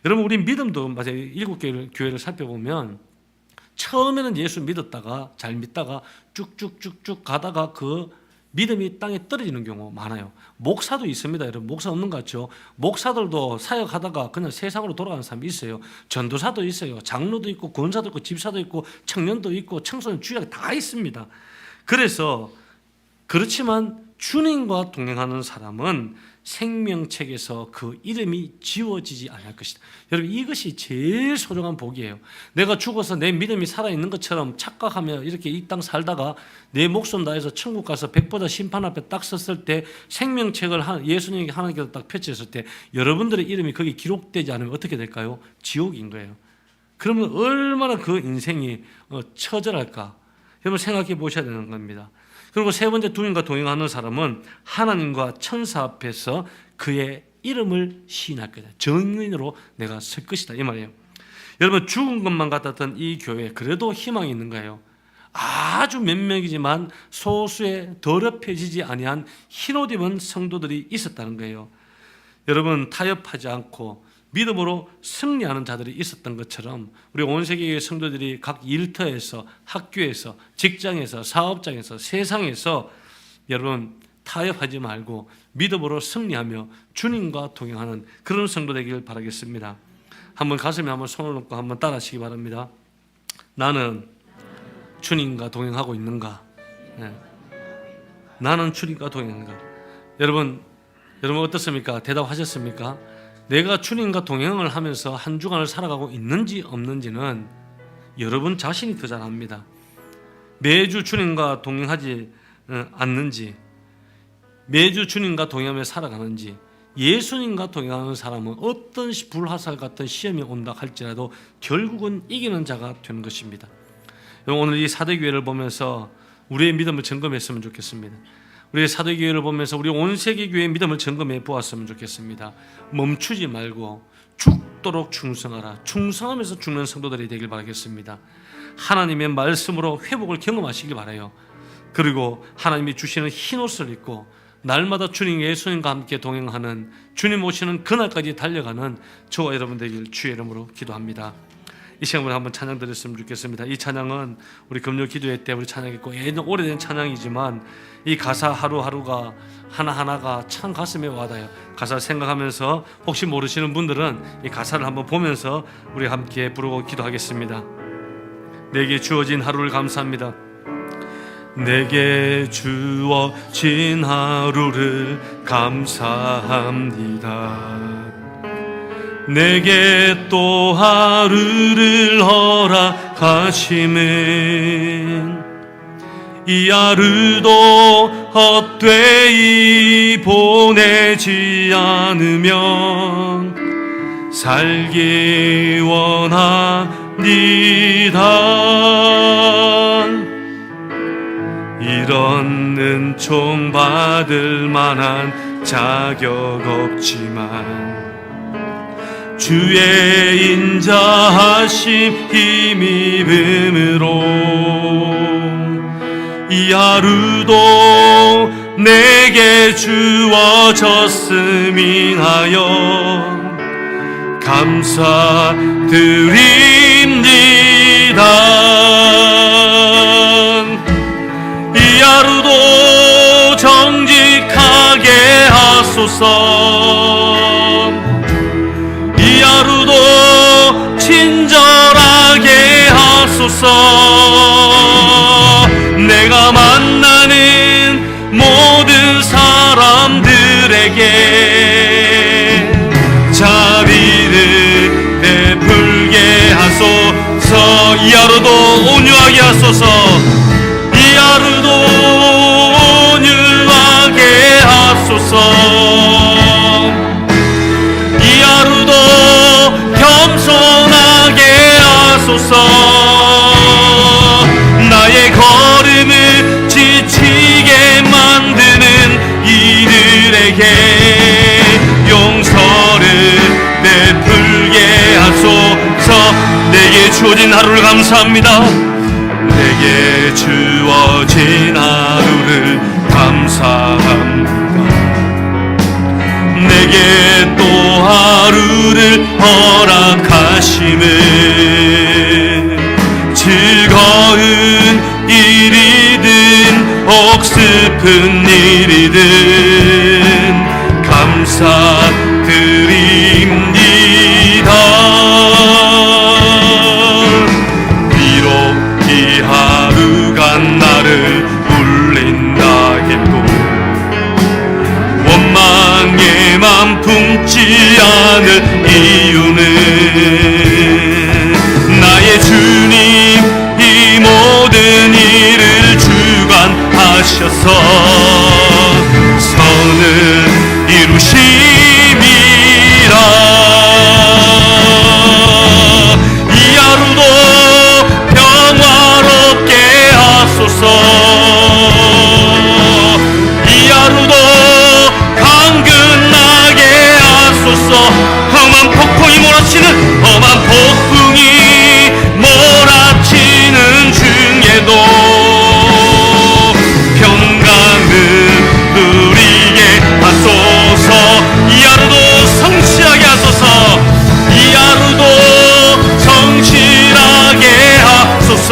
여러분, 우리 믿음도 맞아요. 7개 교회를 살펴보면 처음에는 예수 믿었다가 잘 믿다가 쭉쭉쭉쭉 가다가 그 믿음이 땅에 떨어지는 경우 많아요. 목사도 있습니다. 여러분, 목사 없는 것 같죠? 목사들도 사역하다가 그냥 세상으로 돌아가는 사람이 있어요. 전도사도 있어요. 장로도 있고 권사도 있고 집사도 있고 청년도 있고 청소년 주약 다 있습니다. 그래서 그렇지만 주님과 동행하는 사람은 생명책에서 그 이름이 지워지지 않을 것이다. 여러분, 이것이 제일 소중한 복이에요. 내가 죽어서 내 믿음이 살아있는 것처럼 착각하며 이렇게 이 땅 살다가 내 목숨 다해서 천국 가서 백보자 심판 앞에 딱 섰을 때 생명책을 예수님에게 하나님께서 딱 펼쳤을 때 여러분들의 이름이 거기 기록되지 않으면 어떻게 될까요? 지옥인 거예요. 그러면 얼마나 그 인생이 처절할까? 여러분, 생각해 보셔야 되는 겁니다. 그리고 세 번째, 주님과 동행하는 사람은 하나님과 천사 앞에서 그의 이름을 시인할 거다. 정인으로 내가 설 것이다, 이 말이에요. 여러분, 죽은 것만 같았던 이 교회에 그래도 희망이 있는 거예요. 아주 몇 명이지만 소수의 더럽혀지지 아니한 흰옷 입은 성도들이 있었다는 거예요. 여러분, 타협하지 않고 믿음으로 승리하는 자들이 있었던 것처럼 우리 온 세계의 성도들이 각 일터에서, 학교에서, 직장에서, 사업장에서, 세상에서 여러분 타협하지 말고 믿음으로 승리하며 주님과 동행하는 그런 성도 되기를 바라겠습니다. 한번 가슴에 한번 손을 놓고 한번 따라하시기 바랍니다. 나는 주님과 동행하고 있는가? 네. 나는 주님과 동행하는가? 여러분 어떻습니까? 대답하셨습니까? 내가 주님과 동행을 하면서 한 주간을 살아가고 있는지 없는지는 여러분 자신이 더 잘 압니다. 매주 주님과 동행하지 않는지, 매주 주님과 동행하며 살아가는지, 예수님과 동행하는 사람은 어떤 불화살 같은 시험이 온다 할지라도 결국은 이기는 자가 되는 것입니다. 오늘 이 사대교회를 보면서 우리의 믿음을 점검했으면 좋겠습니다. 우리 사도교회를 보면서 우리 온 세계 교회의 믿음을 점검해 보았으면 좋겠습니다. 멈추지 말고 죽도록 충성하라. 충성하면서 죽는 성도들이 되길 바라겠습니다. 하나님의 말씀으로 회복을 경험하시길 바라요. 그리고 하나님이 주시는 흰옷을 입고 날마다 주님 예수님과 함께 동행하는, 주님 오시는 그날까지 달려가는 저와 여러분 되길 주의 이름으로 기도합니다. 이 시간에 한번 찬양 드렸으면 좋겠습니다. 이 찬양은 우리 금요 기도회 때 우리 찬양했고 오래된 찬양이지만 이 가사 하루하루가 하나하나가 참 가슴에 와닿아요. 가사를 생각하면서 혹시 모르시는 분들은 이 가사를 한번 보면서 우리 함께 부르고 기도하겠습니다. 내게 주어진 하루를 감사합니다. 내게 주어진 하루를 감사합니다. 내게 또 하루를 허락하심은 이 하루도 헛되이 보내지 않으면 살기 원합니다. 이런 은총 받을 만한 자격 없지만 주의 인자하심 힘입음으로 이 하루도 내게 주어졌음이하여 감사드립니다. 이 하루도 정직하게 하소서. 이 하루도 친절하게 하소서. 내가 만나는 모든 사람들에게 자비를 베풀게 하소서. 이 하루도 온유하게 하소서. 이 하루도 온유하게 하소서. 이 하루도 겸손하게 하소서. 나의 걸음을 지치게 만드는 이들에게 용서를 베풀게 하소서. 내게 주어진 하루를 감사합니다. 내게 주어진 하루를 감사합니다. 내게 또 하루를 허락하심은 즐거운 일이든 억슬픈 일이든 감사드립니다. 비록 이 하루가 나를 울린다 해도 원망에만 품지 않을 이유는 나의 주님 이 모든 일을 주관하셔서 선을 이루심이라. 이 하루도 평화롭게 하소서. 이 하루도 강근하게 하소서. 험한 폭풍이 몰아치는 중에도 평강을 누리게 하소서. 이 하루도 성실하게 하소서. 이 하루도 성실하게 하소서.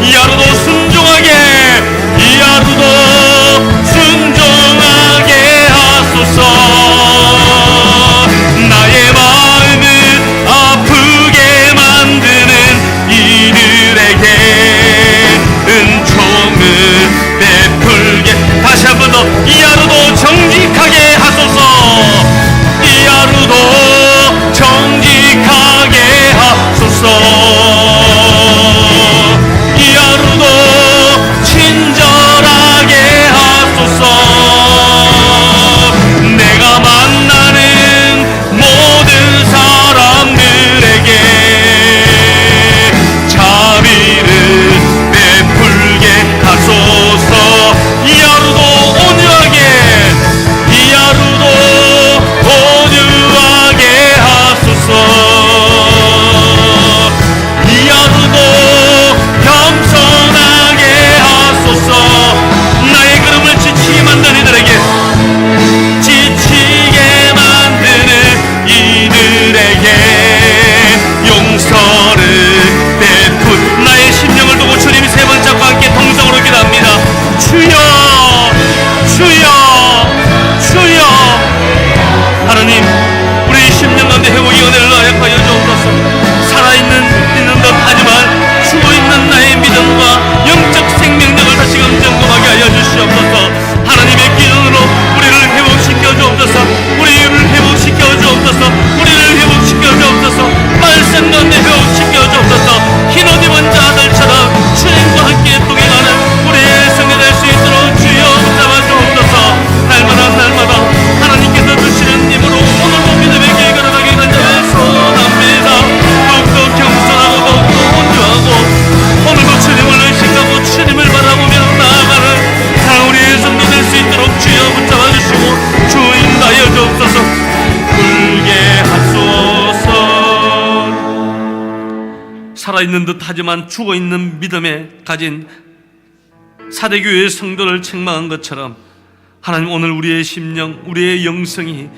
이 하루도 순종하게, 이 하루도 순종하게 하소서. 나의 마음을 아프게 만드는 이들에게 은총을 베풀게. 다시 한 번 더. 이 하루도 정직하게 하소서. 이 하루도 정직하게 하소서. 이 하루도 친절하게 하소서. 내가 만나는 모든 사람들에게 자비를 베풀게 하소서. 이 하루도 온유하게 살아있는 듯 하지만 죽어있는 믿음에 가진 사대교회의 성도를 책망한 것처럼 하나님, 오늘 우리의 심령, 우리의 영성이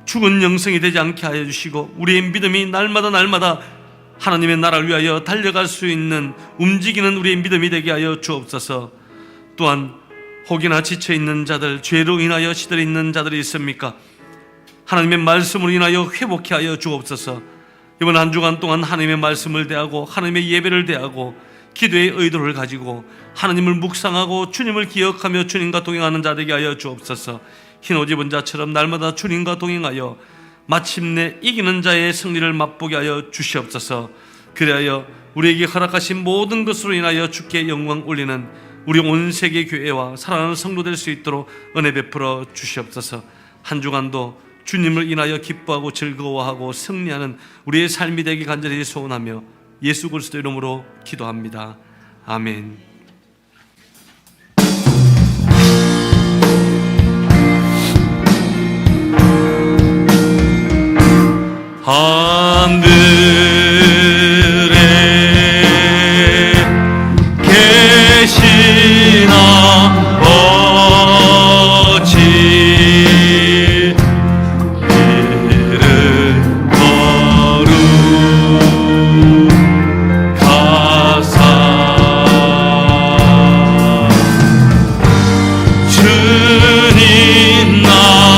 죽은 영성이 되지 않게 하여 주시고 우리의 믿음이 날마다 하나님의 나라를 위하여 달려갈 수 있는 움직이는 우리의 믿음이 되게 하여 주옵소서. 또한 혹이나 지쳐있는 자들, 죄로 인하여 시들어 있는 자들이 있습니까? 하나님의 말씀으로 인하여 회복케 하여 주옵소서. 이번 한 주간 동안 하나님의 말씀을 대하고 하나님의 예배를 대하고 기도의 의도를 가지고 하나님을 묵상하고 주님을 기억하며 주님과 동행하는 자 되게 하여 주옵소서. 흰옷 입은 자처럼 날마다 주님과 동행하여 마침내 이기는 자의 승리를 맛보게 하여 주시옵소서. 그리하여 우리에게 허락하신 모든 것으로 인하여 주께 영광 올리는 우리 온 세계 교회와 사랑하는 성도 될 수 있도록 은혜 베풀어 주시옵소서. 한 주간도 주님을 인하여 기뻐하고 즐거워하고 승리하는 우리의 삶이 되기 간절히 소원하며 예수 그리스도 이름으로 기도합니다. 아멘. 하늘에 계신 아버지, 이름 거룩하사 주님 나라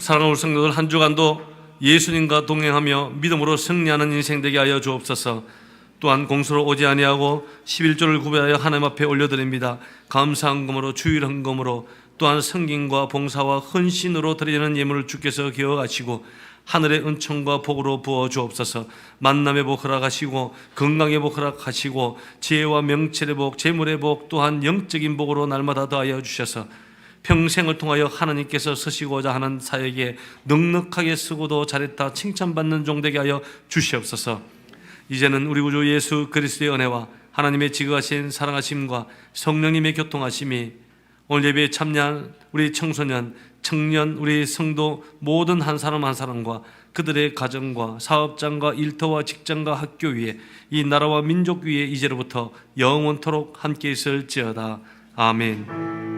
사랑하는 성도들, 한 주간도 예수님과 동행하며 믿음으로 승리하는 인생 되게 하여 주옵소서. 또한 공수로 오지 아니하고 11조를 구별하여 하나님 앞에 올려드립니다. 감사한 금으로 주일 헌금으로 또한 성김과 봉사와 헌신으로 드리는 예물을 주께서 기억하시고 하늘의 은총과 복으로 부어 주옵소서. 만남의 복 허락하시고 건강의 복 허락하시고 지혜와 명철의 복, 재물의 복, 또한 영적인 복으로 날마다 더하여 주셔서 평생을 통하여 하나님께서 쓰시고자 하는 사역에 넉넉하게 쓰고도 잘했다 칭찬받는 종 되게 하여 주시옵소서. 이제는 우리 구주 예수 그리스도의 은혜와 하나님의 지극하신 사랑하심과 성령님의 교통하심이 오늘 예배에 참여한 우리 청소년, 청년, 우리 성도 모든 한 사람 한 사람과 그들의 가정과 사업장과 일터와 직장과 학교 위에 이 나라와 민족 위에 이제로부터 영원토록 함께 있을지어다. 아멘.